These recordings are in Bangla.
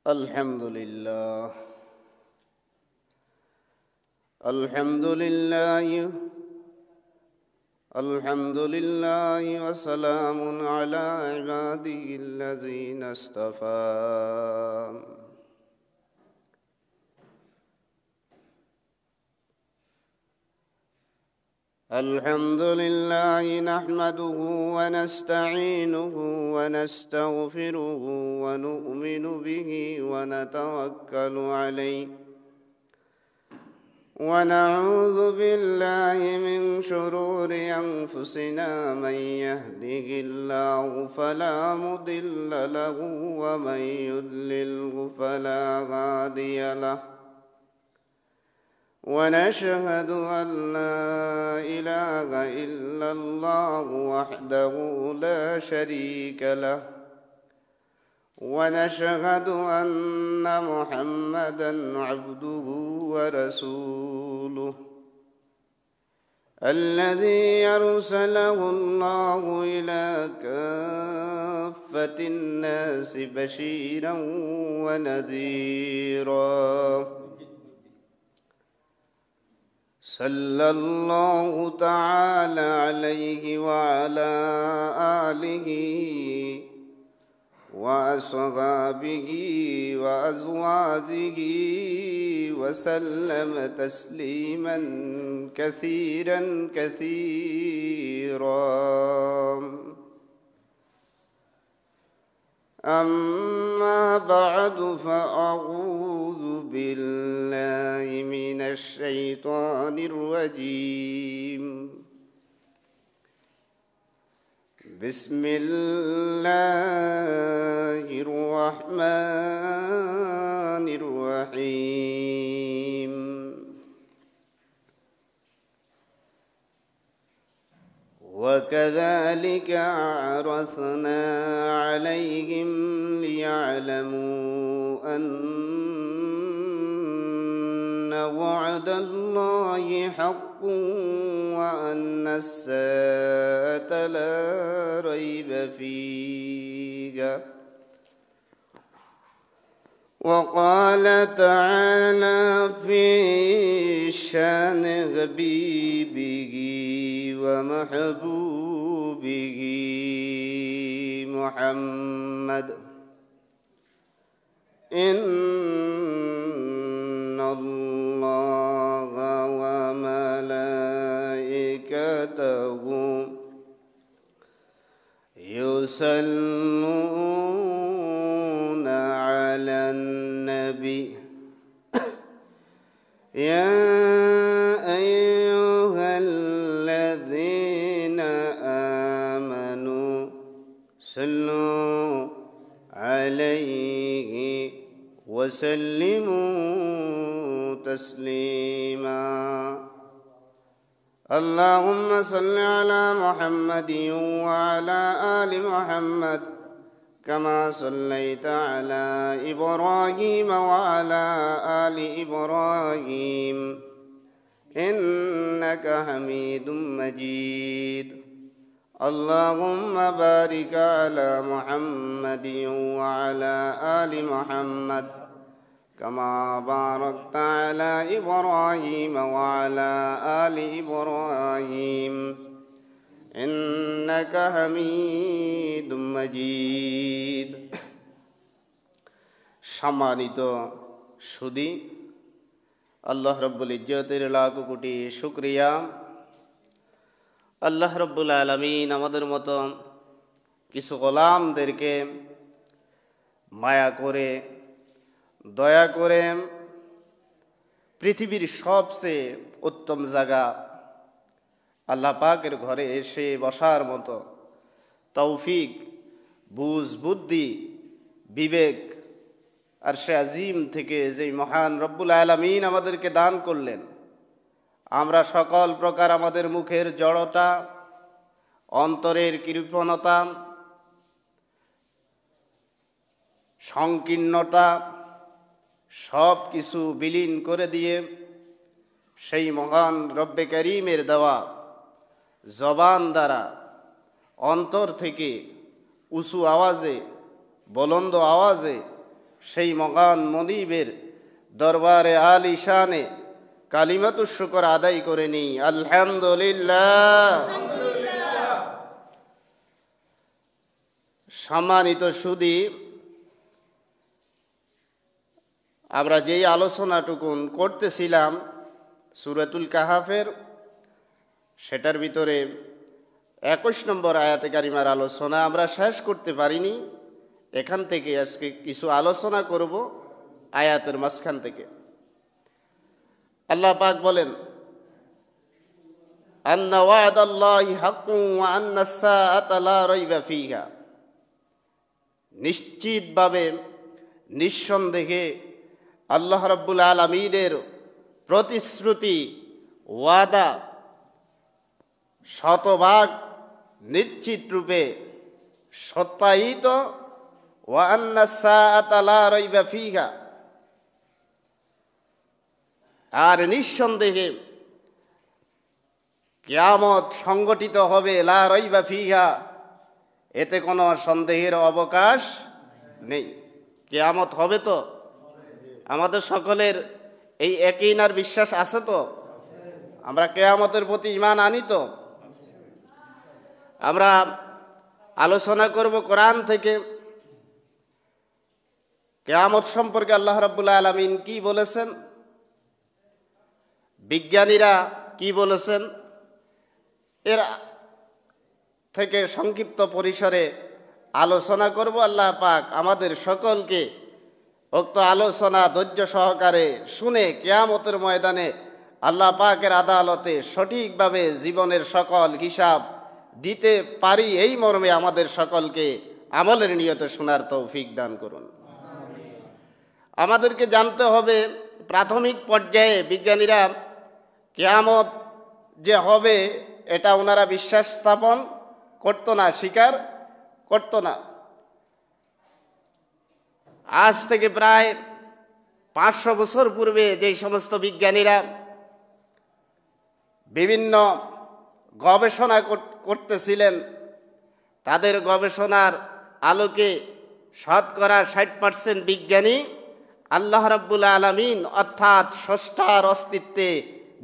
الحمد لله الحمد لله الحمد لله وسلام على عباده الذين اصطفى الحمد لله نحمده ونستعينه ونستغفره ونؤمن به ونتوكل عليه ونعوذ بالله من شرور أنفسنا من يهده الله فلا مضل له ومن يضلله فلا هادي له ونشهد أن لا إله إلا الله وحده لا شريك له ونشهد أن محمدًا عبده ورسوله الذي أرسله الله إلى كافة الناس بشيرًا ونذيرًا صلى الله تعالى عليه وعلى آله وأصحابه وأزواجه وسلم تسليما كثيرا أما بعد فأعوذ بالله من الشيطان الرجيم بسم الله الرحمن الرحيم وكذلك عرثنا عليهم ليعلموا أن وعد الله حق وأن الساعة لا ريب فيها وقال تعالى في شأن حبيبه ومحبوبه محمد إن الله وملائكته يصلون على النبي يا أيها الذين آمنوا صلوا عليه وسلموا تسليما اللهم صل على محمد وعلى آل محمد كما صليت على إبراهيم وعلى آل إبراهيم إنك حميد مجيد اللهم بارك على محمد وعلى آل محمد كما باركت على إبراهيم وعلى آل إبراهيم إنك حميد مجيد সম্মানিত সুধী আল্লাহ রব্বুল ইজ্জতের লাখ কোটি শুকরিয়া আল্লাহ রব্বুল আলামিন আমাদের মতো কিছু গোলামদেরকে মায়া করে দয়া করে পৃথিবীর সবচেয়ে উত্তম জায়গা আল্লাহ পাকের ঘরে এসে বসার মতো তৌফিক বুঝ বুদ্ধি বিবেক আর সে আজিম থেকে যেই মহান রব্বুল আলামিন আমাদেরকে দান করলেন আমরা সকল প্রকার আমাদের মুখের জড়তা অন্তরের কৃপণতা সংকীর্ণতা সব কিছু বিলীন করে দিয়ে সেই মহান রব্বে করিমের দেওয়া জবান দ্বারা অন্তর থেকে উঁচু আওয়াজে বুলন্দ আওয়াজে সেই মগান মনিবের দরবারে আলিশানে কালিমাতুশ শুকর আদায় করে নিই। আলহামদুলিল্লাহ। সম্মানিত সুধী, আমরা যেই আলোচনাটুকুন করতেছিলাম সূরাতুল কাহাফের, সেটার ভিতরে 21 নম্বর আয়াতে কারিমার আলোচনা আমরা শেষ করতে পারিনি। এখান থেকে আজকে কিছু আলোচনা করব আয়াতের মাঝখান থেকে। আল্লাহ পাক বলেন, আন্না ওয়াদাল্লাহি হাক্কুন ওয়া আন্নাস সাআতা লা রাইবা ফিহা। নিশ্চিতভাবে, নিঃসন্দেহে আল্লাহ রাব্বুল আলামিনের প্রতিশ্রুতি, ওয়াদা শতভাগ নিশ্চিত রূপে সত্যায়িত। ওয়া আন্নাস সাআতা লা রাইবা ফিহা, আর নিঃসন্দেহে কিয়ামত সংগঠিত হবে। লা রাইবা ফিহা, এতে কোনো সন্দেহের অবকাশ নেই। কিয়ামত হবে তো? আমাদের সকলের এই ইয়াকিন আর বিশ্বাস আছে তো? আমরা কিয়ামতের প্রতি ঈমান আনি তো? আমরা আলোচনা করব কোরআন থেকে কিয়ামত সম্পর্কে আল্লাহ রাব্বুল আলামিন কি বলেছেন, বিজ্ঞানীরা কি বলেছেন, এর থেকে সংক্ষিপ্ত পরিসরে আলোচনা করব। আল্লাহ পাক আমাদের সকলকে উক্ত আলোচনা ধৈর্য সহকারে শুনে কিয়ামতের ময়দানে আল্লাহ পাকের আদালতে সঠিকভাবে জীবনের সকল হিসাব দিতে পারি, এই মর্মে আমাদের সকলকে আমলের নিয়তে শোনার তৌফিক দান করুন। আমাদেরকে জানতে হবে, প্রাথমিক পর্যায়ে বিজ্ঞানীরা কিয়ামত যে হবে এটা ওনারা বিশ্বাস স্থাপন করতো না, স্বীকার করতো না। আজ থেকে প্রায় 500 বছর পূর্বে যেই সমস্ত বিজ্ঞানীরা বিভিন্ন গবেষণা করতেছিলেন, তাদের গবেষণার আলোকে শতকরা 60% বিজ্ঞানী আল্লাহ রাব্বুল আলামিন অর্থাৎ স্রষ্টার অস্তিত্বে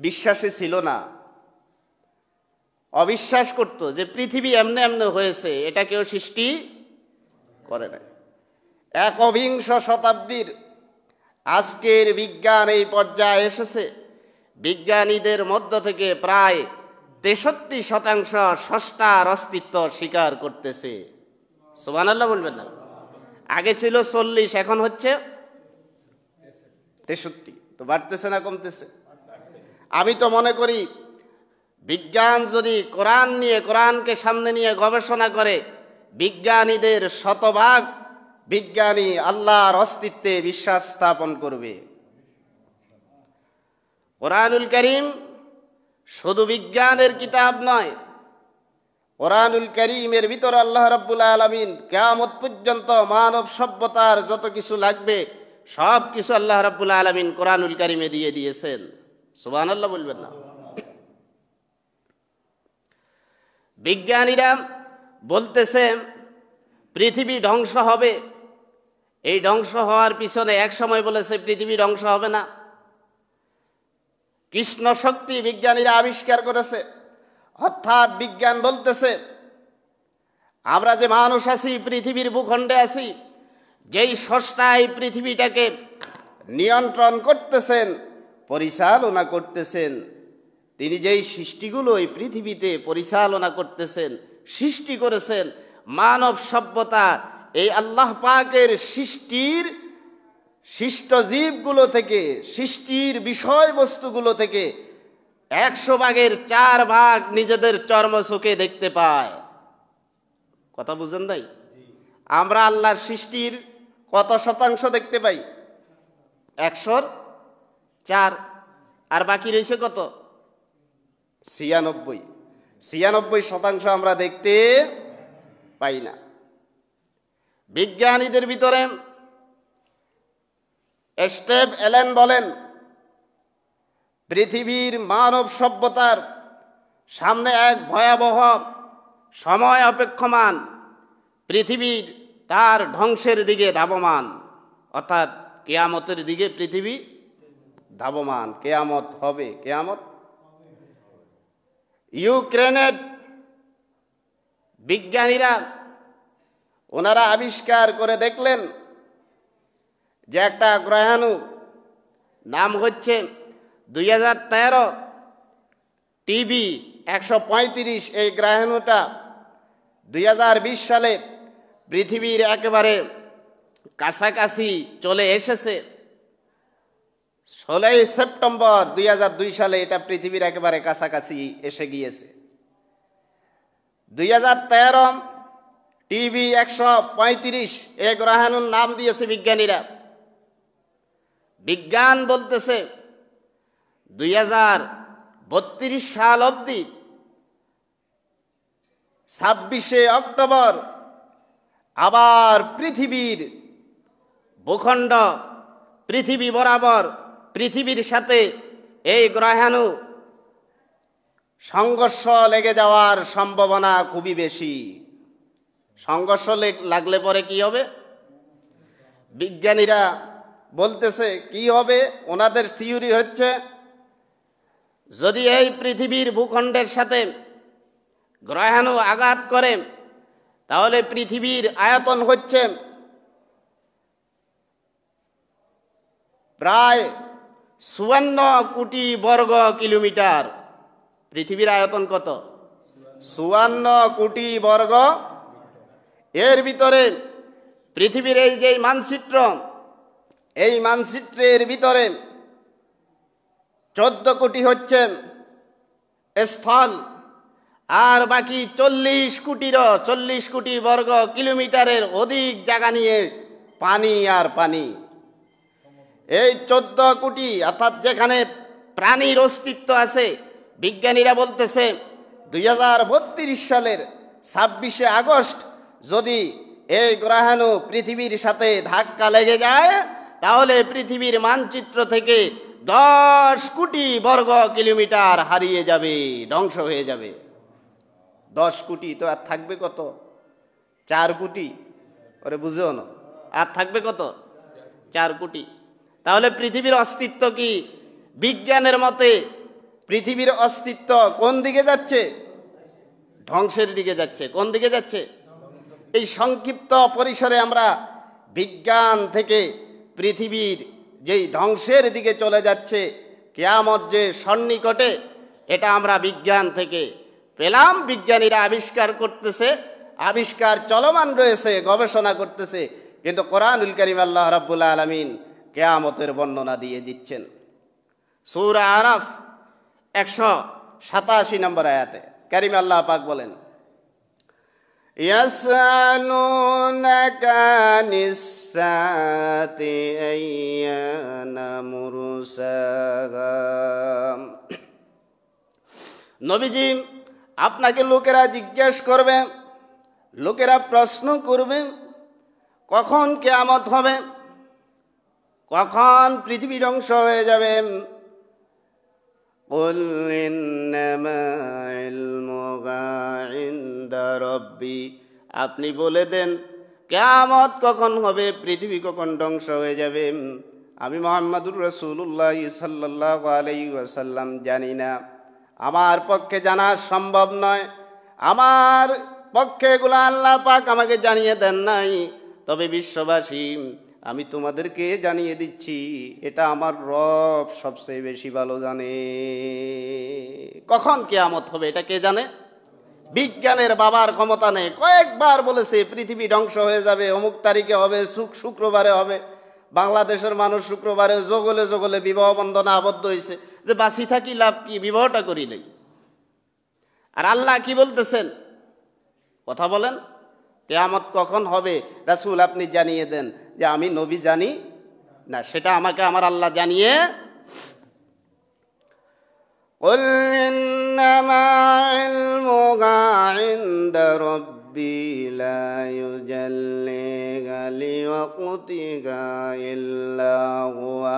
বিশ্বাসী ছিল না। অবিশ্বাস করত যে পৃথিবী এমনি এমনি হয়েছে, এটা কেউ সৃষ্টি করে নাই। একবিংশ শতাব্দীর আজকের বিজ্ঞান এই পর্যায়ে এসেছে, বিজ্ঞানীদের মধ্য থেকে প্রায় 63% স্রষ্টার অস্তিত্ব স্বীকার করতেছে। সুবহানাল্লাহ বলবেন না? আগে ছিল 40, এখন হচ্ছে 63। তো বাড়তেছে না কমতেছে? আমি তো মনে করি বিজ্ঞান যদি কোরআন নিয়ে, কোরআনকে সামনে নিয়ে গবেষণা করে, বিজ্ঞানীদের শতভাগ বিজ্ঞানী আল্লাহর অস্তিত্বে বিশ্বাস স্থাপন করবে। কোরআনুল কারীম শুধু বিজ্ঞানের কিতাব নয়, কোরআনুল কারীমের ভিতর আল্লাহ রাব্বুল আলামিন কিয়ামত পর্যন্ত মানব সভ্যতার যত কিছু লাগবে সব কিছু আল্লাহ রাব্বুল আলামিন কোরআনুল কারীমে দিয়ে দিয়েছেন। সুবহানাল্লাহ বলবেন না? বিজ্ঞানীরা বলতেছে পৃথিবী ধ্বংস হবে। এই ধ্বংস হওয়ার পিছনে এক সময় বলেছে পৃথিবী ধ্বংস হবে না। কৃষ্ণ শক্তি বিজ্ঞানীরা আবিষ্কার করেছে, অর্থাৎ বিজ্ঞান বলতেছে আমরা যে মানুষ আছি, পৃথিবীর ভূখণ্ডে আছি, যেই স্রষ্টা এই পৃথিবীটাকে নিয়ন্ত্রণ করতেছেন, পরিচালনা করতেছেন, তিনি যেই সৃষ্টিগুলো এই পৃথিবীতে পরিচালনা করতেছেন, সৃষ্টি করেছেন, মানব সভ্যতা এই আল্লাহ পাকের সৃষ্টির সৃষ্ট জীবগুলো থেকে, সৃষ্টির বিষয়বস্তুগুলো থেকে 100 ভাগের 4 ভাগ নিজেদের চর্মচোখে দেখতে পায়। কথা বুঝেন নাই? আমরা আল্লাহর সৃষ্টির কত শতাংশ দেখতে পাই? 104। আর বাকি রয়েছে কত? 96% আমরা দেখতে পাই না। বিজ্ঞানীদের ভিতরে স্টিভ অ্যালেন বলেন, পৃথিবীর মানব সভ্যতার সামনে এক ভয়াবহ সময় অপেক্ষমান, পৃথিবীর তার ধ্বংসের দিকে ধাবমান। অর্থাৎ কেয়ামতের দিকে পৃথিবী ধাবমান, কেয়ামত হবে। কেয়ামত ইউক্রেনের বিজ্ঞানীরা ওনারা আবিষ্কার করে দেখলেন যে একটা গ্রহাণু, নাম হচ্ছে 2013 টিবি 135। এই গ্রহাণুটা 2020 সালে পৃথিবীর একেবারে কাছাকাছি চলে এসেছে। 16 সেপ্টেম্বর 2002 সালে এটা পৃথিবীর একেবারে কাছাকাছি এসে গিয়েছে। 2013 টিবি 135 এই গ্রহাণুর নাম দিয়েছে বিজ্ঞানীরা। বিজ্ঞান বলতেছে 2032 সাল অবধি 26 অক্টোবর আবার পৃথিবীর ভূখণ্ড, পৃথিবী বরাবর পৃথিবীর সাথে এই গ্রহাণু সংঘর্ষ লেগে যাওয়ার সম্ভাবনা খুবই বেশি। সংঘর্ষ লাগলে পরে কি হবে? বিজ্ঞানীরা বলতেছে কি হবে, ওনাদের থিওরি হচ্ছে যদি এই পৃথিবীর ভূখণ্ডের সাথে গ্রহাণু আঘাত করে তাহলে পৃথিবীর আয়তন হচ্ছে প্রায় 54 কোটি বর্গ কিলোমিটার। পৃথিবীর আয়তন কত? 54 কোটি বর্গ। এর ভিতরে পৃথিবীর এই যে মানচিত্র, এই মানচিত্রের ভিতরে 14 কোটি হচ্ছে স্থল, আর বাকি 40 কোটি বর্গ কিলোমিটারের অধিক জায়গা নিয়ে পানি আর পানি। এই 14 কোটি অর্থাৎ যেখানে প্রাণীর অস্তিত্ব আছে, বিজ্ঞানীরা বলতেছে 2032 সালের 26 আগস্ট যদি এই গ্রহাণু পৃথিবীর সাথে ধাক্কা লেগে যায় তাহলে পৃথিবীর মানচিত্র থেকে 10 কোটি বর্গ কিলোমিটার হারিয়ে যাবে, ধ্বংস হয়ে যাবে। 10 কোটি তো আর থাকবে কত? 4 কোটি। ওরে বুঝো না, আর থাকবে কত? 4 কোটি। তাহলে পৃথিবীর অস্তিত্ব কি? বিজ্ঞানের মতে পৃথিবীর অস্তিত্ব কোন দিকে যাচ্ছে? ধ্বংসের দিকে যাচ্ছে। কোন দিকে যাচ্ছে? এই সংক্ষিপ্ত পরিসরে আমরা বিজ্ঞান থেকে পৃথিবীর যেই ধ্বংসের দিকে চলে যাচ্ছে, কিয়ামত যে সন্নিকটে, এটা আমরা বিজ্ঞান থেকে পেলাম। বিজ্ঞানীরা আবিষ্কার করতেছে, আবিষ্কার চলমান রয়েছে, গবেষণা করতেছে, কিন্তু কোরআনুল কারীম আল্লাহ রাব্বুল আলামিন কিয়ামতের বর্ণনা দিয়ে দিচ্ছেন। সূরা আরাফ 187 নম্বর আয়াতে কারীম আল্লাহ পাক বলেন, ইয়াসআলুনাকা আনিস-সাআতি আইয়ানা মুরসাহা। নবীজি, আপনাকে লোকেরা জিজ্ঞেস করবে, লোকেরা প্রশ্ন করবে কখন কিয়ামত হবে, কখন পৃথিবী ধ্বংস হয়ে যাবে। কুল ইন্নামা ইলমুহা ইনদা রাব্বি, আপনি বলে দেন কিয়ামত কখন হবে, পৃথিবী কখন ধ্বংস হয়ে যাবে, আমি মুহাম্মাদুর রাসূলুল্লাহ সাল্লাল্লাহু আলাইহি ওয়াসাল্লাম জানি না। আমার পক্ষে জানা সম্ভব নয়, আমার পক্ষে এগুলো আল্লাহ পাক আমাকে জানিয়ে দেন নাই। তবে বিশ্ববাসী, আমি তোমাদেরকে জানিয়ে দিচ্ছি, এটা আমার রব সবচেয়ে বেশি ভালো জানে। কখন কিয়ামত হবে এটা কে জানে? বিজ্ঞানের বাবার ক্ষমতা নেই। কয়েকবার বলেছে পৃথিবী ধ্বংস হয়ে যাবে, অমুক তারিখে হবে, শুক্রবারে হবে। বাংলাদেশের মানুষ শুক্রবারে জগলে জগলে বিবাহ বন্ধনে আবদ্ধ হয়েছে, যে বাঁচি থাকি লাভ কি, বিবাহটা করিলেই। আর আল্লাহ কি বলতেছেন? কথা বলেন, কিয়ামত কখন হবে রাসূল আপনি জানিয়ে দেন। যে আমি নবী জানি না, সেটা আমাকে আমার আল্লাহ জানিয়ে। কুল ইন্নামা ইলমুহা ইনদা রাব্বি লা ইউজাল্লিহা লিওয়াক্তিহা ইল্লা হুয়া।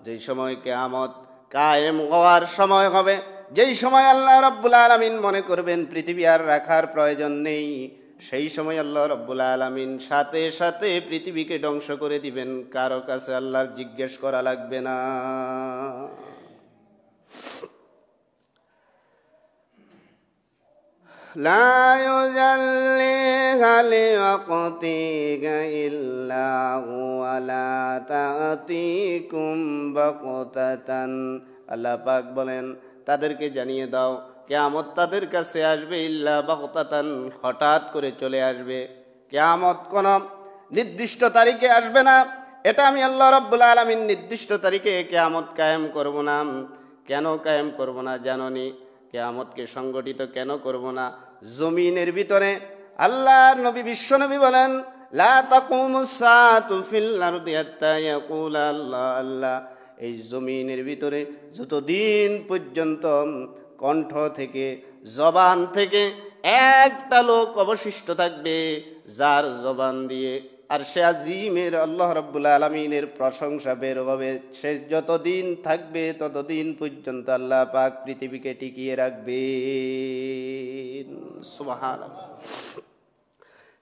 যেই সময় কিয়ামত কায়েম হওয়ার সময় হবে, যেই সময় আল্লাহ রাব্বুল আলামিন মনে করবেন পৃথিবী আর রাখার প্রয়োজন নেই, সেই সময় আল্লাহ রাব্বুল আলামিন সাথে সাথে পৃথিবীকে ধ্বংস করে দিবেন, কারো কাছে আল্লাহর জিজ্ঞেস করা লাগবে না। লা ইউজাল্লিহা লিওয়াক্তিহা ইল্লা হুয়া লা তা'তিকুম বাগতাতান। আল্লাহ পাক বলেন, তাদেরকে জানিয়ে দাও কিয়ামত তাদের কাছে আসবে ইল্লা বাগতাতান, হঠাৎ করে চলে আসবে। কিয়ামত কোন নির্দিষ্ট তারিখে আসবে না। এটা আমি আল্লাহ রাব্বুল আলামিন নির্দিষ্ট তারিখে কিয়ামত কায়েম করব না। কেন কায়েম করব না জানোনি? কিয়ামতকে সংগঠিত কেন করব না? জমিনের ভিতরে আল্লাহর নবী বিশ্বনবী বলেন, লা তাকুমুস সাআতু ফিল আরদি হাত্তা ইয়াকুলা আল্লাহ আল্লাহ। এই জমিনের ভিতরে যতদিন পর্যন্ত কণ্ঠ থেকে, জবান থেকে একটা লোক অবশিষ্ট থাকবে যার জবান দিয়ে আর সে আজিমের আল্লাহ রাব্বুল আলামিনের প্রশংসা বের হবে, সে যতদিন থাকবে ততদিন পর্যন্ত আল্লাহ পাক পৃথিবীকে টিকিয়ে রাখবেন। সুবহানাল্লাহ।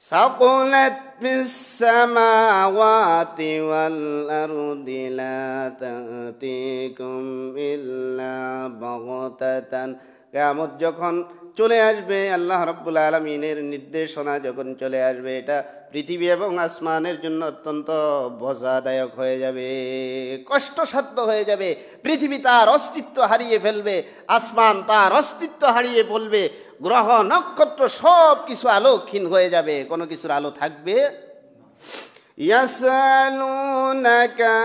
সাকুলাত ফিস সামাওয়াতি ওয়াল আরদি লা তা'তিকুম ইল্লা বাগতাতান। কিয়ামত যখন চলে আসবে, আল্লাহ রাব্বুল আলামিনের নির্দেশনা যখন চলে আসবে, এটা পৃথিবী এবং আসমানের জন্য অত্যন্ত বোঝাদায়ক হয়ে যাবে, কষ্টসাধ্য হয়ে যাবে। পৃথিবী তার অস্তিত্ব হারিয়ে ফেলবে, আসমান তার অস্তিত্ব হারিয়ে ফেলবে, গ্রহ নক্ষত্র সব কিছু আলোকহীন হয়ে যাবে, কোনো কিছুর আলো থাকবে। ইয়াসালুনাকা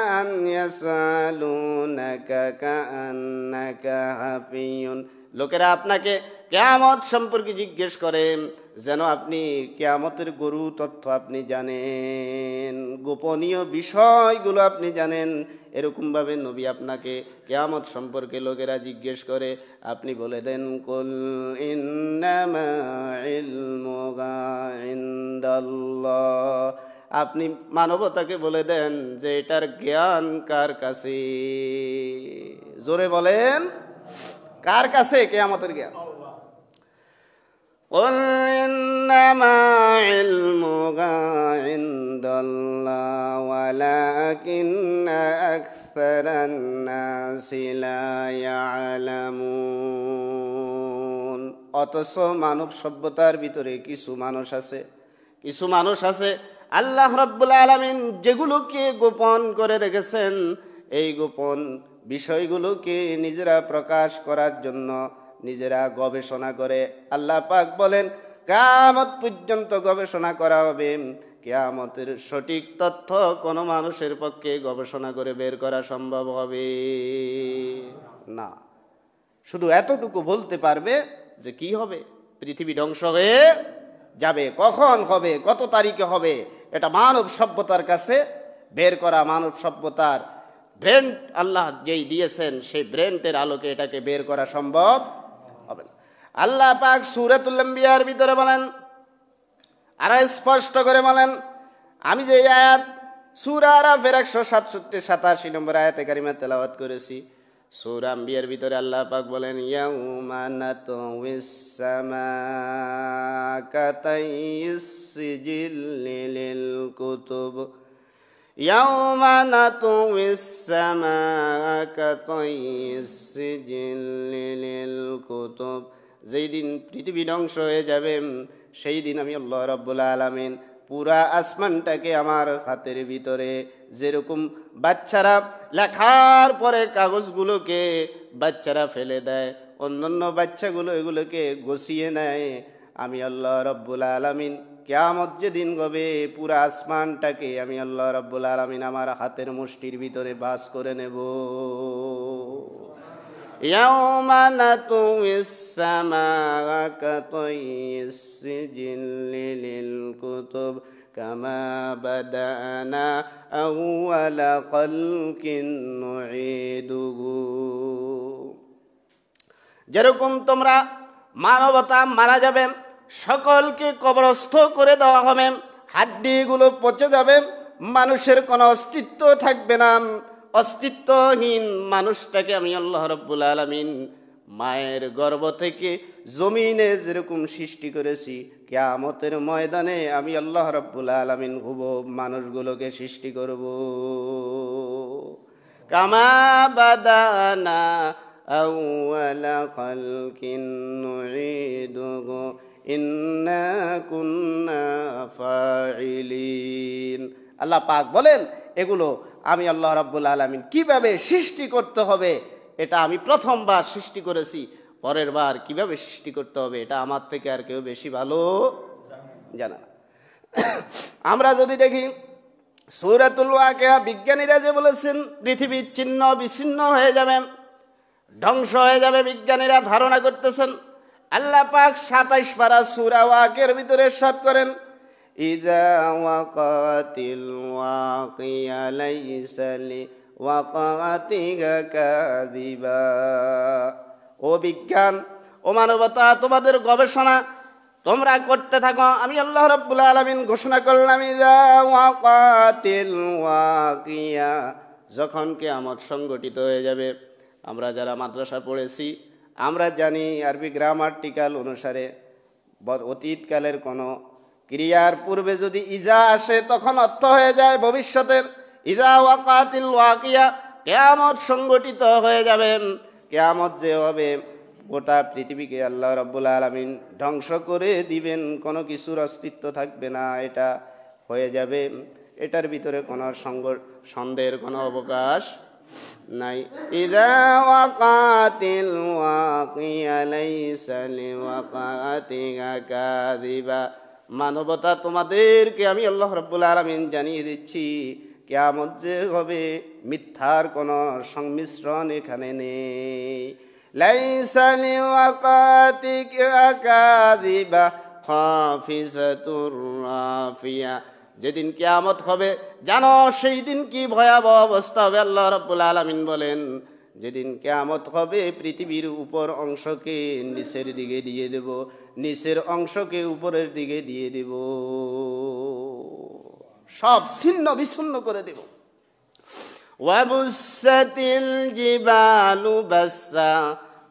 কাআন্নাকা হাফিয়ুন। লোকেরা আপনাকে কিয়ামত সম্পর্কে জিজ্ঞেস করে যেন আপনি কিয়ামতের গরু তথ্য আপনি জানেন, গোপনীয় বিষয়গুলো আপনি জানেন। এরকমভাবে নবী আপনাকে কিয়ামত সম্পর্কে লোকেরা জিজ্ঞেস করে, আপনি বলে দেন, কুল ইন্নামা ইলমুহা ইনদাল্লাহ। আপনি মানবতাকে বলে দেন যে এটার জ্ঞান কার কাছে? জোরে বলেন, কার কাছে কিয়ামতের জ্ঞান? কুল ইন্নামা ইলমুহা ইনদাল্লাহ ওয়ালাকিন্না আকসারান নাসি লা ইয়ালামুন। অথচ মানব সভ্যতার ভিতরে কিছু মানুষ আছে আল্লাহ রাব্বুল আলামিন যেগুলোকে গোপন করে রেখেছেন, এই গোপন বিষয়গুলোকে নিজেরা প্রকাশ করার জন্য নিজেরা গবেষণা করে। আল্লাহ পাক বলেন, কিয়ামত পর্যন্ত গবেষণা করা হবে। কিয়ামতের সঠিক তথ্য কোনো মানুষের পক্ষে গবেষণা করে বের করা সম্ভব হবে না। শুধু এতটুকু বলতে পারবে যে কি হবে, পৃথিবী ধ্বংস হয়ে যাবে, কখন হবে, কত তারিখে হবে, এটা মানব সভ্যতার কাছে বের করা, মানব সভ্যতার ব্রেন আল্লাহ যেই দিয়েছেন সেই ব্রেনের আলোকে এটাকে বের করা সম্ভব হবে না। আল্লাহ পাক সূরাতুল আম্বিয়ার ভিতরে বলেন, আরো স্পষ্ট করে বলেন, আমি যে আয়াত সূরা আরাফের 167-87 নম্বর আয়াতে কারিমা তেলাওয়াত করেছি, সূরা আম্বিয়ার ভিতরে আল্লাহ পাক বলেন, ইয়াউমা নাতউইস সামাআ কাতাইস সিজিল্লি লিল কুতুব। ইয়াউমা নাতউইস সামাআ কাতাইস সিজিল্লি লিল কুতুব। যেই দিন পৃথিবী ধ্বংস হয়ে যাবে, সেই দিন আমি আল্লাহ রাব্বুল আলামিন পুরা আসমানটাকে আমার হাতের ভিতরে, যেরকম বাচ্চারা লেখার পরে কাগজগুলোকে বাচ্চারা ফেলে দেয়, অন্যান্য বাচ্চাগুলো এগুলোকে গুছিয়ে নেয়, আমি আল্লাহ রাব্বুল আলামিন কিয়ামত যেদিন হবে পুরা আসমানটাকে আমি আল্লাহ রাব্বুল আলামিন আমার হাতের মুষ্টির ভিতরে বাস করে নেব। ইয়াউমা নাতুইস সামাআ কাতাইস সিজিল্লি লিল কুতুব কামা বাদানা আউয়ালা খালকিন নুঈদুহু। যেরকম তোমরা মানবতা মারা যাবে, সকলকে কবরস্থ করে দেওয়া হবে, হাড্ডিগুলো পচে যাবে, মানুষের কোনো অস্তিত্ব থাকবে না, অস্তিত্বহীন মানুষটাকে আমি আল্লাহ রাব্বুল আলামিন মায়ের গর্ভ থেকে জমিনে যেরকম সৃষ্টি করেছি, কিয়ামতের ময়দানে আমি আল্লাহ রাব্বুল আলামিন হুবহু মানুষগুলোকে সৃষ্টি করব। কামা বাদানা আউয়ালা খালকিন নুঈদুহু ইন্না কুন্না ফাইলিন। আল্লাহ পাক বলেন, এগুলো আমি আল্লাহ রাব্বুল আলামিন কিভাবে সৃষ্টি করতে হবে এটা আমি প্রথমবার সৃষ্টি করেছি, পরের বার কিভাবে সৃষ্টি করতে হবে এটা আমার থেকে আর কেউ বেশি ভালো জানা। আমরা যদি দেখি সূরাতুল ওয়াকিয়া, বিজ্ঞানীরা যে বলেছেন পৃথিবী ছিন্ন বিচ্ছিন্ন হয়ে যাবে, ধ্বংস হয়ে যাবে, বিজ্ঞানীরা ধারণা করতেছেন। আল্লাহ পাক ২৭ পারা সূরা ওয়াকিয়ার ভিতরে ইরশাদ করেন, ইযা ওয়াকাতিল ওয়াকিয়া লাইসা লিওয়াকাতিহা কাযিবা। ও বিজ্ঞান, ও মানবতা, তোমাদের গবেষণা তোমরা করতে থাকো। আমি আল্লাহ রাব্বুল আলামিন ঘোষণা করলাম, ইযা ওয়াকাতিল ওয়াকিয়া, যখন কিয়ামত সংগঠিত হয়ে যাবে। আমরা যারা মাদ্রাসা পড়েছি আমরা জানি আরবি গ্রামাটিক্যাল অনুসারে অতীতকালের কোনো ক্রিয়ার পূর্বে যদি ইজা আসে তখন অর্থ হয়ে যায় ভবিষ্যতের। ইজা ওয়াকাতিল ওয়াকিয়া, কিয়ামত সংগঠিত হয়ে যাবে। কিয়ামত যে হবে, গোটা পৃথিবীকে আল্লাহ রাব্বুল আলামিন ধ্বংস করে দিবেন, কোনো কিছুর অস্তিত্ব থাকবে না, এটা হয়ে যাবে। এটার ভিতরে কোনো সন্দেহের কোনো অবকাশ নাই। ইযা ওয়াকাতিল ওয়াকিয়া লাইসা লিওয়াকাতিহা কাযিবা। মানবতা, তোমাদেরকে আমি আল্লাহ রাব্বুল আলামিন জানিয়ে দিচ্ছি, কিয়ামত যে হবে মিথ্যার কোনো সংমিশ্রণ এখানে নেই। লাইসা লিওয়াকাতিহা কাযিবা খাফিজাতুর রাফিয়া। যেদিন কিয়ামত হবে জানো সেই দিন কি ভয়াবহ অবস্থা হবে। আল্লাহ রাব্বুল আলামিন বলেন, যেদিন কিয়ামত হবে পৃথিবীর উপর অংশকে নিচের দিকে দিয়ে দেব, নিচের অংশকে উপরের দিকে দিয়ে দেব, সব ছিন্ন বিচ্ছিন্ন করে দেব। ওয়াবুসাতিল জিবালু বাসসা,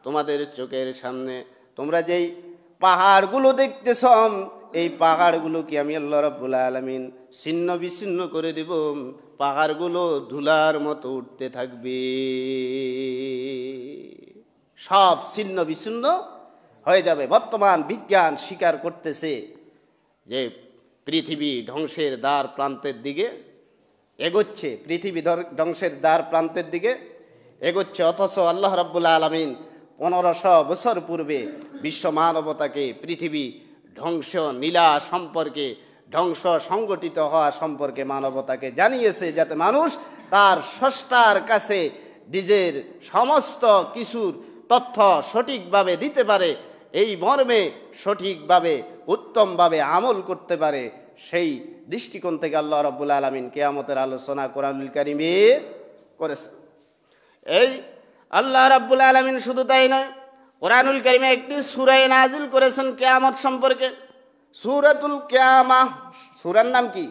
তোমাদের চোখের সামনে তোমরা যেই পাহাড়গুলো দেখতেছ, এই পাহাড়গুলো কি আমি আল্লাহ রাব্বুল আলামিন ছিন্ন বিচ্ছিন্ন করে দেব। পাহাড়গুলো ধুলার মতো উঠতে থাকবে, সব ছিন্ন বিচ্ছিন্ন হয়ে যাবে। বর্তমান বিজ্ঞান স্বীকার করতেছে যে পৃথিবী ধ্বংসের দ্বার প্রান্তের দিকে এগোচ্ছে, পৃথিবী ধ্বংসের দ্বার প্রান্তের দিকে এগোচ্ছে। অথচ আল্লাহ রাব্বুল আলামিন 1500 বছর পূর্বে বিশ্ব মানবতাকে পৃথিবী ধ্বংস নীলা সম্পর্কে, ধ্বংস সংগঠিত হওয়া সম্পর্কে মানবতাকে জানিয়েছে, যাতে মানুষ তার স্রষ্টার কাছে নিজের সমস্ত কিছুর তথ্য সঠিকভাবে দিতে পারে, এই মর্মে সঠিকভাবে উত্তমভাবে আমল করতে পারে। সেই দৃষ্টিকোণ থেকে আল্লাহ রাব্বুল আলামিন কিয়ামতের আলোচনা কোরআনুল কারীমে করেছে। এই আল্লাহ রাব্বুল আলামিন শুধু তাই নয়, কোরআনুল কারীমে একটি সূরা নাজিল করেছেন কিয়ামত সম্পর্কে, সূরাতুল কিয়ামা। সূরার নাম কি?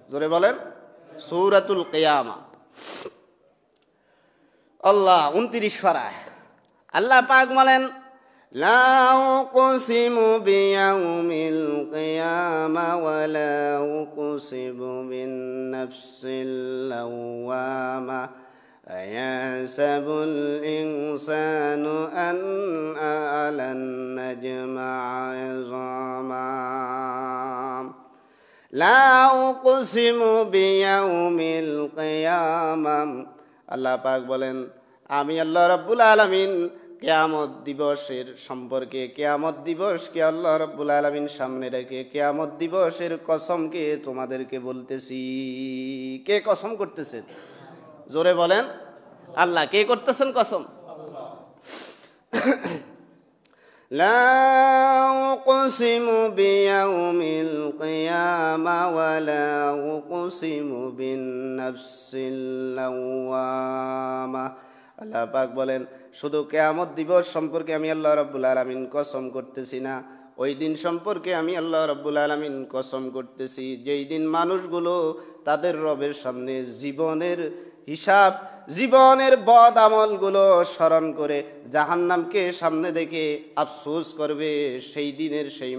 জোরে বলেন। সূরাতুল কিয়ামা। আল্লাহ 29 পারায় আল্লাহ পাক বলেন, লা উকসিমু বিয়াউমিল কিয়ামা ওয়া লা উকসিমু বিন নাফসিল লাওয়ামা আয়াসাবুল ইনসানু আন আলান নাজমা ইযামা। লা উকসিমু বিয়াউমিল কিয়ামা। আল্লাহ পাক বলেন, আমি আল্লাহ রাব্বুল আলামিন কিয়ামত দিবসের সম্পর্কে, কিয়ামত দিবসকে আল্লাহ রাব্বুল আলামিন সামনে রেখে কিয়ামত দিবসের কসমকে তোমাদেরকে বলতেছি। কে কসম করতেছেন? জোরে বলেন। আল্লাহ। কে করতেছেন কসম? লা উকসিমু বিয়াউমিল কিয়ামা ওয়া লা উকসিমু বিন নাফসিল লাওয়ামা। আল্লাহ পাক বলেন, শুধু কিয়ামত দিবস সম্পর্কে আমি আল্লাহ রাব্বুল আলামিন কসম করতেছি না, ওই দিন সম্পর্কে আমি আল্লাহ রাব্বুল আলামিন কসম করতেছি যেই দিন মানুষগুলো তাদের রবের সামনে জীবনের হিসাব, জীবনের বদ আমলগুলো স্মরণ করে জাহান্নামকে সামনে দেখে আফসোস করবে। সেই দিনের সেই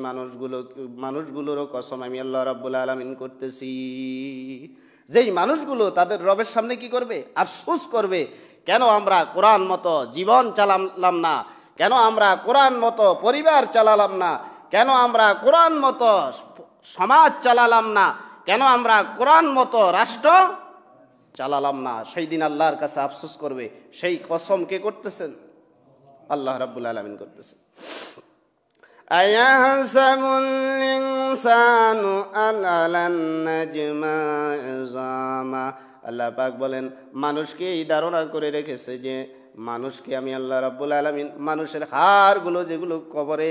মানুষগুলোরও কসম আমি আল্লাহ রাব্বুল আলামিন করতেছি, যেই মানুষগুলো তাদের রবের সামনে কি করবে? আফসোস করবে, কেন আমরা কোরআন মতো জীবন চালালাম না, কেন আমরা কোরআন মতো পরিবার চালালাম না, কেন আমরা কোরআন মতো সমাজ চালালাম না, কেন আমরা কোরআন মতো রাষ্ট্র চালালাম না। সেই দিন আল্লাহর কাছে আফসোস করবে। সেই কসম কে করতেছেন? আল্লাহ রাব্বুল আলামিন করতেছেন। আয়াহসাবুল ইনসানু আলান নাজমা ইযামা। আল্লাহ পাক বলেন, মানুষকে এই ধারণা করে রেখেছে যে মানুষকে আমি আল্লাহ রাব্বুল আলামিন মানুষের হাড়গুলো যেগুলো কবরে,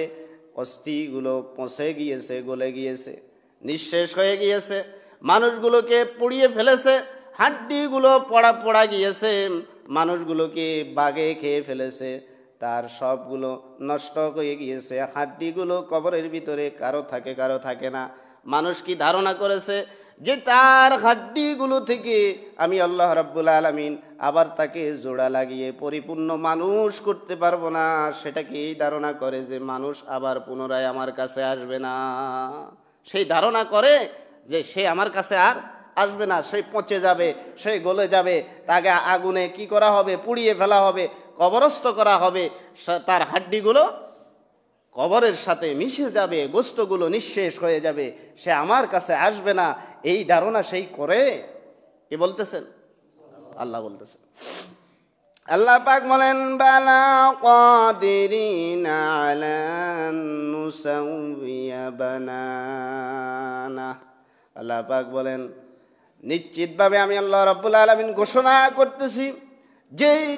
অস্থিগুলো পচে গিয়েছে, গলে গিয়েছে, নিঃশেষ হয়ে গিয়েছে, মানুষগুলোকে পুড়িয়ে ফেলেছে, হাড্ডিগুলো পড়া পড়া গিয়েছে, মানুষগুলোকে বাঘে খেয়ে ফেলেছে, তার সবগুলো নষ্ট হয়ে গিয়েছে, হাড্ডিগুলো কবরের ভিতরে কারো থাকে কারো থাকে না। মানুষ কি ধারণা করেছে যে তার হাড্ডিগুলো থেকে আমি আল্লাহ রাব্বুল আলামিন আবার তাকে জোড়া লাগিয়ে পরিপূর্ণ মানুষ করতে পারবো না। সেটা কি ধারণা করে যে মানুষ আবার পুনরায় আমার কাছে আসবে না। সেই ধারণা করে যে সে আমার কাছে আর আসবে না, সে পচে যাবে, সে গলে যাবে, তাকে আগুনে কি করা হবে? পুড়িয়ে ফেলা হবে, কবরস্থ করা হবে, তার হাড্ডিগুলো কবরের সাথে মিশে যাবে, গোস্তগুলো নিঃশেষ হয়ে যাবে, সে আমার কাছে আসবে না। এই ধারণা সেই করে। কি বলতেছেন? আল্লাহ বলতেছেন। আল্লাহ পাক বলেন, বালা কাদিরিনা আলা নুসাউইয়া বানানা। আল্লাহ পাক বলেন, নিশ্চিতভাবে আমি আল্লাহ রাব্বুল আলামিন ঘোষণা করতেছি,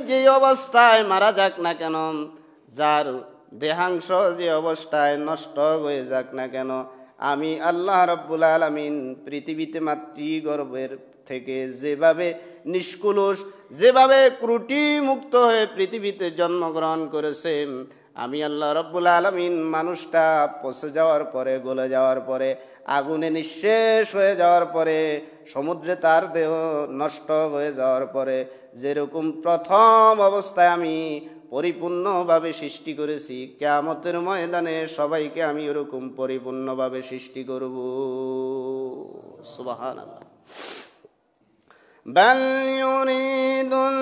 যে অবস্থায় মারা যাক না কেন, যার দেহাংশ যে অবস্থায় নষ্ট হয়ে যাক না কেন, আমি আল্লাহ রাব্বুল আলামিন পৃথিবীতে মাতৃগর্ভের থেকে যেভাবে নিষ্কুলুষ, যেভাবে ত্রুটি মুক্ত হয়ে পৃথিবীতে জন্মগ্রহণ করেছেন, আমি আল্লাহ রাব্বুল আলামিন মানুষটা পচে যাওয়ার পরে, গলে যাওয়ার পরে, আগুনে নিঃশেষ হয়ে যাওয়ার পরে, সমুদ্রে তার দেহ নষ্ট হয়ে যাওয়ার পরে যেরকম প্রথম অবস্থায় আমি পরিপূর্ণভাবে সৃষ্টি করেছি, কিয়ামতের ময়দানে সবাইকে আমি ওরকম পরিপূর্ণভাবে সৃষ্টি করব। সুবহানাল্লাহ। বাল ইউরিদুল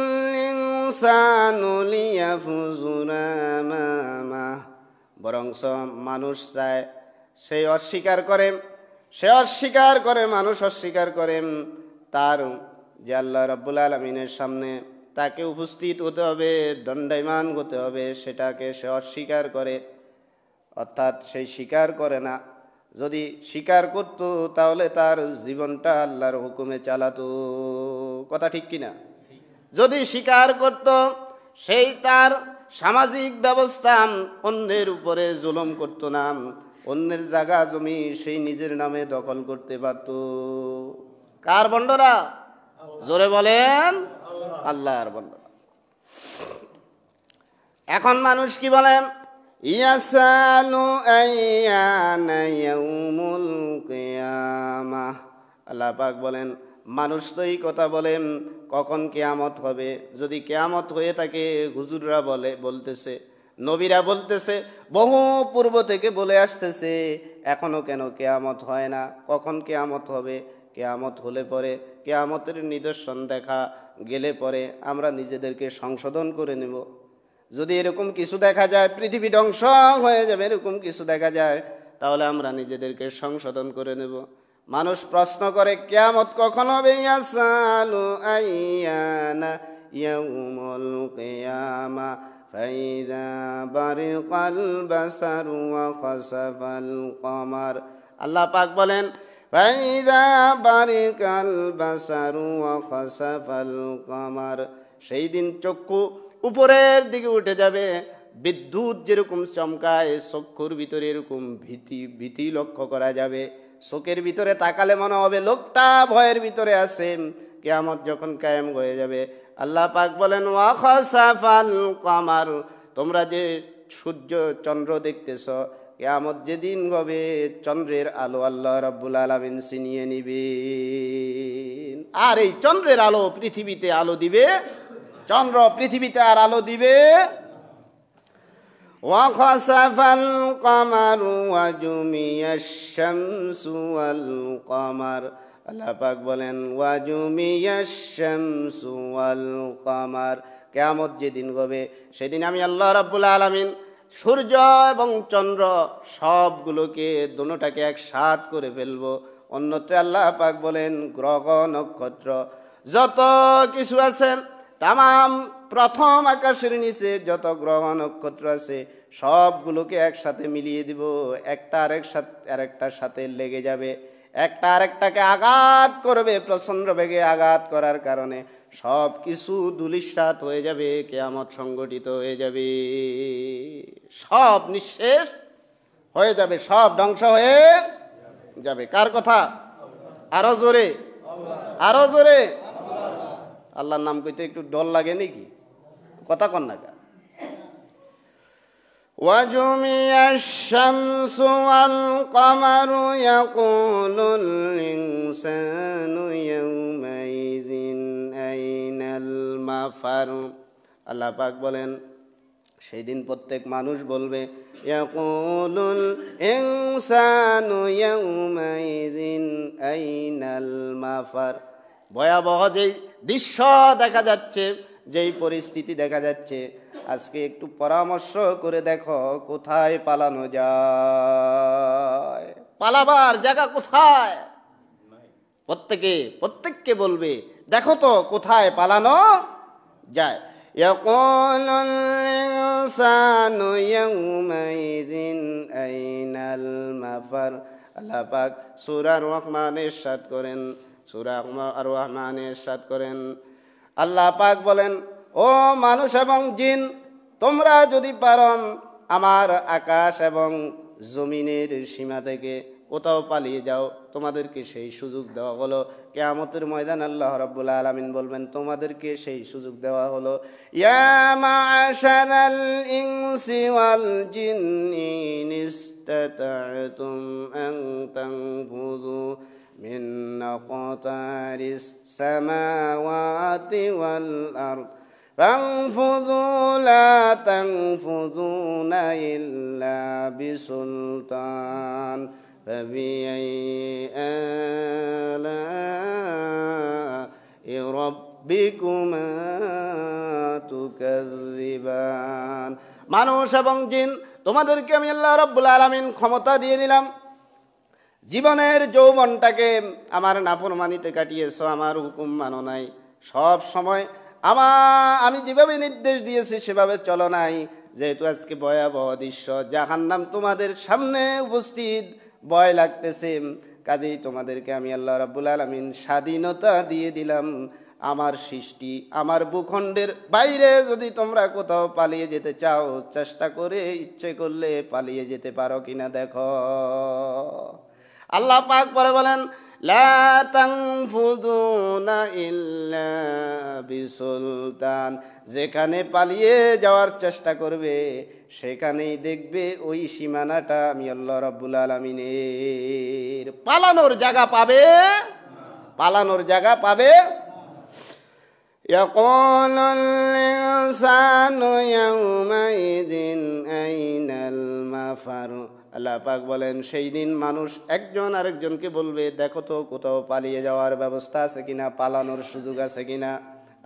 ইনসানু লিয়াফুজুরা আমামা। বরং মানুষ চায়, সে অস্বীকার করে, মানুষ অস্বীকার করে তার যে আল্লাহ রাব্বুল আলামিনের সামনে তাকে উপস্থিত হতে হবে, দণ্ডায়মান হতে হবে, সেটাকে সে অস্বীকার করে। অর্থাৎ সেই স্বীকার করে না। যদি স্বীকার করতো তাহলে তার জীবনটা আল্লাহর হুকুমে চালাতো। কথা ঠিক কিনা? যদি স্বীকার করত, সেই তার সামাজিক ব্যবস্থা অন্যের উপরে জুলুম করতো না, অন্যের জায়গা জমি সেই নিজের নামে দখল করতে পারত। কার বন্ডরা? জোরে বলেন, আল্লাহর বন্ডরা। এখন মানুষ কি বলে? ইয়াসালু আইয়ানা ইয়াউমুল কিয়ামাহ। আল্লাহ পাক বলেন, মানুষ তো এই কথা বলেন কখন কিয়ামত হবে। যদি কিয়ামত হয়ে থাকে, হুজুররা বলতেছে, নবীরা বলতেছে, বহু পূর্ব থেকে বলে আসতেছে, এখনো কেন কিয়ামত হয় না? কখন কিয়ামত হবে? কিয়ামত হলে পরে, কিয়ামতের নিদর্শন দেখা গেলে পরে আমরা নিজেদেরকে সংশোধন করে নেব। যদি এরকম কিছু দেখা যায়, পৃথিবী ধ্বংস হয়ে যাবে, এরকম কিছু দেখা যায়, তাহলে আমরা নিজেদেরকে সংশোধন করে নেব। মানুষ প্রশ্ন করে, কিয়ামত কখন হবে? ইয়াসালু আইয়ানা ইয়াউমুল কিয়ামা ফাইযা বারিকাল বাসারু ওয়া খাসাফাল কমার। আল্লাহ পাক বলেন, ফাইযা বারিকাল বাসারু ওয়া খাসাফাল কমার। সেই দিন চক্ষু উপরের দিকে উঠে যাবে, বিদ্যুৎ যেরকম চমকায়, চক্ষুর ভিতরে এরকম ভীতি লক্ষ্য করা যাবে। চোখের ভিতরে তাকালে মনে হবে লোকটা ভয়ের ভিতরে আছে। কিয়ামত যখন কায়েম হয়ে যাবে, আল্লাহ পাক বলেন, ওয়া খাসাফাল কমার, তোমরা যে সূর্য চন্দ্র দেখতেছ, কিয়ামত যেদিন হবে চন্দ্রের আলো আল্লাহ রাব্বুল আলামিন ছিনিয়ে নিবেন। আর এই চন্দ্রের আলো পৃথিবীতে আলো দিবে, চন্দ্র পৃথিবীতে আর আলো দিবে। ওয়া খাসাফাল কামারু ওয়া জুমিয়াশ শামসু ওয়াল কামার, আল্লাহ পাক বলেন ওয়া জুমিয়াশ শামসু ওয়াল কামার, কিয়ামত যেদিন হবে সেদিন আমি আল্লাহ রাব্বুল আলামিন সূর্য এবং চন্দ্র সবগুলোকে দুটোটাকে একসাথ করে ফেলবো। অন্যত্র আল্লাহ পাক বলেন গ্রহ নক্ষত্র যত কিছু আছে, তামাম প্রথম আকাশের নিচে যত গ্রহ নক্ষত্র আছে সবগুলোকে একসাথে মিলিয়ে দিব। একটা আরেকটার সাথে লেগে যাবে, একটা আরেকটাকে আঘাত করবে, প্রচন্ড বেগে আঘাত করার কারণে সব কিছু ধূলিসাৎ হয়ে যাবে, কিয়ামত সংগঠিত হয়ে যাবে, সব নিঃশেষ হয়ে যাবে, সব ধ্বংস হয়ে যাবে। কার কথা? আরো জোরে, আরো জোরে। আল্লাহর নাম কইতে একটু ডর লাগে নাকি? কথা কন না। وجمع الشمس والقمر يقول الإنسان يومئذ أين المفر, আল্লাহ পাক বলেন সেই দিন প্রত্যেক মানুষ বলবে ইয়াকুলুল ইনসানু ইয়াউমাইযিন আইনাল মাফার। ভয়াবহ যেই দৃশ্য দেখা যাচ্ছে, যেই পরিস্থিতি দেখা যাচ্ছে, আজকে একটু পরামর্শ করে দেখো কোথায় পালানো যায়, পালাবার জায়গা কোথায়? প্রত্যেককে বলবে দেখো তো কোথায় পালানো যায়। ইয়াকুলুল ইনসানু ইয়াউমাইযিন আইনাল মাফার। আল্লাহ পাক সূরা রহমানে ইরশাদ করেন, সূরা আর-রহমানে ইরশাদ করেন, আল্লাহ পাক বলেন ও মানুষ এবং জিন, তোমরা যদি পারো আমার আকাশ এবং জমিনের সীমা থেকে কোথাও পালিয়ে যাও, তোমাদেরকে সেই সুযোগ দেওয়া হলো। কিয়ামতের ময়দান আল্লাহ রাব্বুল আলামিন বলবেন তোমাদেরকে সেই সুযোগ দেওয়া হলো। ইয়া মা'শারাল ইনসি ওয়াল জিন্নি ইনিসতাতা'তুম আন তানফুযু মিন আকতারিস সামাওয়াতি ওয়াল আরদ فانفذوا لا تنفذون إلا بسلطان فبأي آلاء ربكما تكذبان। মানুষ এবং জিন, তোমাদেরকে আমি আল্লাহ রাব্বুল আলামিন ক্ষমতা দিয়ে দিলাম, জীবনের যৌবনটাকে আমার নাফরমানিতে কাটিয়েছো, আমার হুকুম মানো নাই, সব সময় আমি যেভাবে নির্দেশ দিয়েছি সেভাবে চলো নাই। যেহেতু আজকে ভয়াবহ দৃশ্য, জাহান্নাম তোমাদের সামনে উপস্থিত, ভয় লাগতেছে, কাজেই তোমাদেরকে আমি আল্লাহ রাব্বুল আলামিন স্বাধীনতা দিয়ে দিলাম। আমার সৃষ্টি, আমার ভূখণ্ডের বাইরে যদি তোমরা কোথাও পালিয়ে যেতে চাও, চেষ্টা করে ইচ্ছে করলে পালিয়ে যেতে পারো কিনা দেখো। আল্লাহ পাক পরে বলেন লা তানফুযুনা ইল্লা বিসুলতান, যেখানে পালিয়ে যাওয়ার চেষ্টা করবে সেখানেই দেখবে ওই সীমানাটা আমি আল্লাহ রাব্বুল আলামিনের। পালানোর জায়গা পাবে, পালানোর জায়গা পাবে। ইয়াকুলুল ইনসানু ইয়াউমাইযিন আইনাল মাফার। আল্লাহ পাক বলেন সেই দিন মানুষ একজন আরেকজনকে বলবে দেখো তো কোথাও পালিয়ে যাওয়ার ব্যবস্থা আছে কিনা, পালানোর সুযোগ আছে কিনা।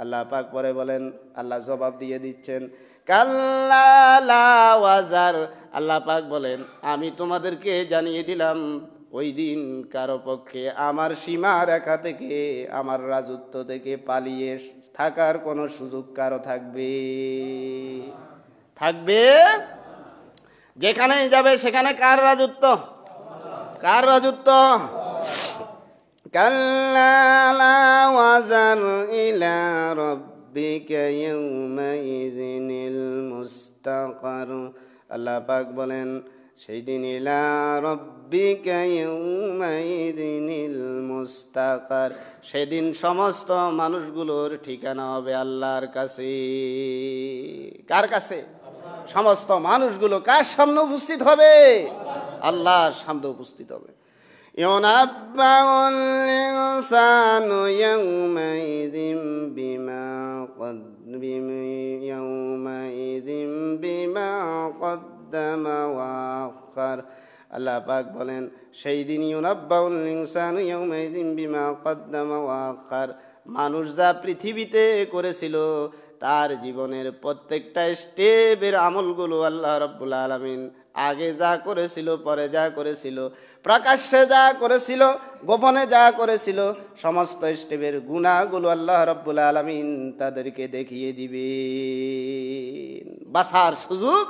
আল্লাহ পাক পরে বলেন, আল্লাহ জবাব দিয়ে দিচ্ছেন কাল্লা লা ওয়াজার। আল্লাহ পাক বলেন আমি তোমাদেরকে জানিয়ে দিলাম ওই দিন কারো পক্ষে আমার সীমা রেখা থেকে, আমার রাজত্ব থেকে পালিয়ে থাকার কোনো সুযোগ কারো থাকবে? যেখানেই যাবে সেখানে কার রাজত্ব? কার রাজত্ব? কাল্লা লা ওয়াজার ইলা রাব্বিকা ইয়াউমাইযিনিল মুস্তাকার। আল্লাহ পাক বলেন সেই দিন ইলা রাব্বিকা ইয়াউমাইযিনিল মুস্তাকার, সেদিন সমস্ত মানুষগুলোর ঠিকানা হবে আল্লাহর কাছে। কার কাছে? সমস্ত মানুষগুলো কার সামনে উপস্থিত হবে? আল্লাহর সামনে উপস্থিত হবে। ইউনাব্বাউল ইনসানু ইয়াউমাইযিন বিমা কদ্দামা ওয়া আখার। আল্লাহ পাক বলেন সেই দিন ইউনাব্বাউল ইনসানু ইয়াউমাইযিন বিমা কদ্দামা ওয়া আখার, মানুষ যা পৃথিবীতে করেছিল তার জীবনের প্রত্যেকটা স্টেপের আমলগুলো আল্লাহ রাব্বুল আলামিন আগে যা করেছিল, পরে যা করেছিল, প্রকাশ্যে যা করেছিল, গোপনে যা করেছিল, সমস্ত স্টেপের গুনাহগুলো আল্লাহ রাব্বুল আলামিন তাদেরকে দেখিয়ে দিবেন। বাছার সুযোগ।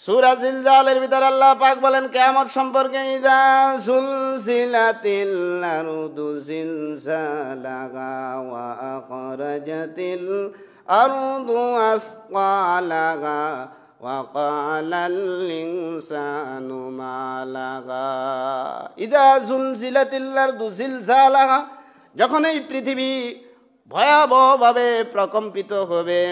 সূরা জিলজালের ভিতর আল্লাহ পাক বলেন কিয়ামত সম্পর্কে, ইযা যুলজিলাতিল আরদু জিলজালাহা ওয়া আখরাজাতিল আরদু আসকালাহা ওয়া ক্বালাল ইনসানু মা লাহা। ইযা যুলজিলাতিল আরদু জিলজালাহা, যখন এই পৃথিবী ভয়াবহভাবে প্রকম্পিত হবে,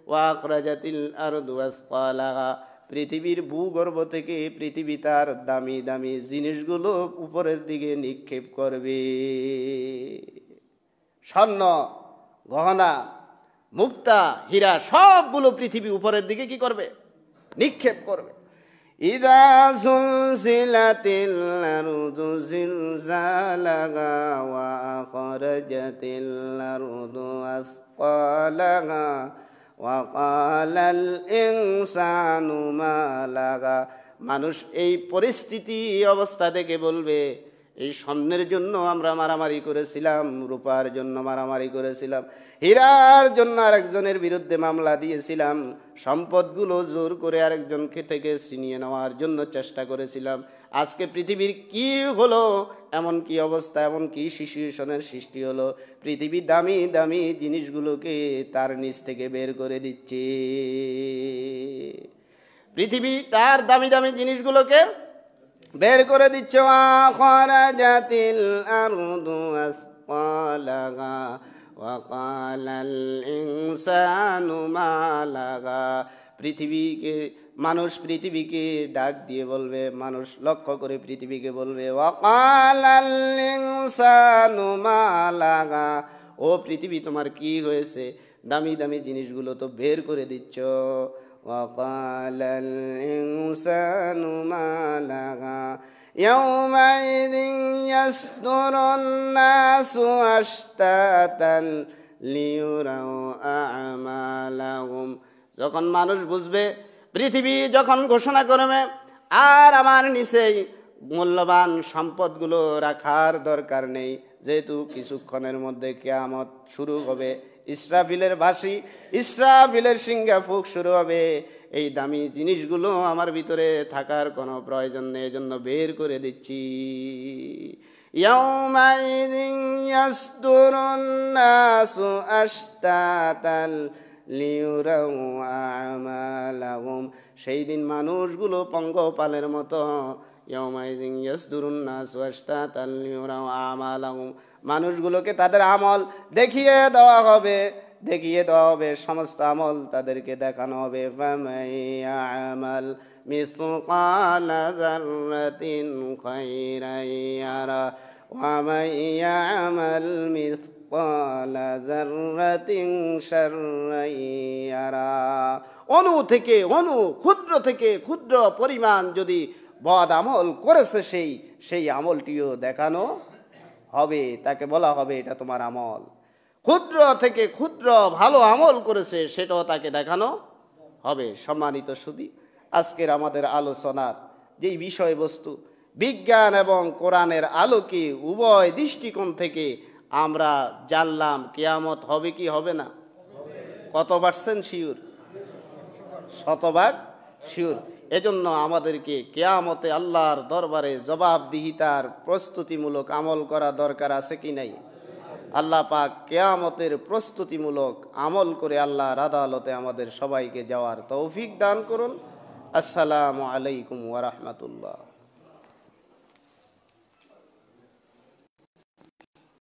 ওয়া আখরাজাতিল আরদু আসকালাহা, পৃথিবীর ভূগর্ভ থেকে পৃথিবী তার দামি দামি জিনিসগুলো উপরের দিকে নিক্ষেপ করবে। স্বর্ণ, গহনা, মুক্তা, হীরা সবগুলো পৃথিবী উপরের দিকে কি করবে? নিক্ষেপ করবে। ইযা যুলজিলাতিল আরদু জিলজালাহা ওয়া আখরাজাতিল আরদু আসকালাহা ওয়া ক্বালাল ইনসানু মা লাহা। মানুষ এই পরিস্থিতি অবস্থা দেখে বলবে, এই স্বর্ণের জন্য আমরা মারামারি করেছিলাম, রূপার জন্য মারামারি করেছিলাম, হীরার জন্য আরেকজনের বিরুদ্ধে মামলা দিয়েছিলাম, সম্পদগুলো জোর করে আরেকজনকে থেকে ছিনিয়ে নেওয়ার জন্য চেষ্টা করেছিলাম। আজকে পৃথিবীর কি হলো, এমন কি অবস্থা, এমন কি সিচুয়েশনের সৃষ্টি হলো, পৃথিবীর দামি দামি জিনিসগুলোকে তার নিচ থেকে বের করে দিচ্ছে। পৃথিবী তার দামি দামি জিনিসগুলোকে বের করে দিচ্ছে। আখরাজাতিল আরদু আসকালাহা ওয়া ক্বালাল ইনসানু মা লাহা। পৃথিবীকে মানুষ পৃথিবীকে ডাক দিয়ে বলবে, মানুষ লক্ষ্য করে পৃথিবীকে বলবে, ওয়া ক্বালাল ইনসানু মা লাহা, ও পৃথিবী তোমার কি হয়েছে? দামি দামি জিনিসগুলো তো বের করে দিচ্ছ। ওয়া ক্বালাল ইনসানু মা লাহা ইয়াউমাইযিন ইয়াসদুরুন নাসু আশতাতান লিয়ুরাউ আ'মালাহুম। যখন মানুষ বুঝবে, পৃথিবী যখন ঘোষণা করবে আর আমার নিচেই মূল্যবান সম্পদগুলো রাখার দরকার নেই, যেহেতু কিছুক্ষণের মধ্যে কিয়ামত শুরু হবে, ইসরাফিলের বাঁশি, ইসরাফিলের সিংহা ফুঁক শুরু হবে, এই দামি জিনিসগুলো আমার ভিতরে থাকার কোনো প্রয়োজন নেই, এজন্য বের করে দিচ্ছি। ইয়াউমাইযিন ইয়াসদুরুন নাসু আশতাতান লিয়ুরাউ আ'মালাহুম। সেই দিন মানুষগুলো পঙ্গপালের মতো, ইয়াউমাইযিন ইয়াসদুরুন নাসু আশতাতান লিয়ুরাউ আ'মালাহুম, মানুষগুলোকে তাদের আমল দেখিয়ে দেওয়া হবে, দেখিয়ে দেওয়া হবে, সমস্ত আমল তাদেরকে দেখানো হবে। ফামান ইয়া'মাল মিসকালা যাররাতিন খায়রান ইয়ারা ওয়া মান ইয়া'মাল মিসকালা যাররাতিন শাররান ইয়ারা। অণু থেকে অণু, ক্ষুদ্র থেকে ক্ষুদ্র পরিমাণ যদি বদ আমল করেছে, সেই আমলটিও দেখানো হবে, তাকে বলা হবে এটা তোমার আমল। ক্ষুদ্র থেকে ক্ষুদ্র ভালো আমল করেছে, সেটাও তাকে দেখানো হবে। সম্মানিত সুধী, আজকের আমাদের আলোচনার যেই বিষয়বস্তু, বিজ্ঞান এবং কোরআনের আলোকে উভয় দৃষ্টিকোণ থেকে আমরা জানলাম কিয়ামত হবে কি হবে না। কত পার্সেন্ট শিওর? শতভাগ শিওর। এজন্য আমাদেরকে কিয়ামতে আল্লাহর দরবারে জবাবদিহিতার প্রস্তুতিমূলক আমল করা দরকার আছে কি নাই? আল্লাহ পাক কিয়ামতের প্রস্তুতিমূলক আমল করে আল্লাহর আদালতে আমাদের সবাইকে যাওয়ার তৌফিক দান করুন। আসসালামু আলাইকুম ওয়া রাহমাতুল্লাহ।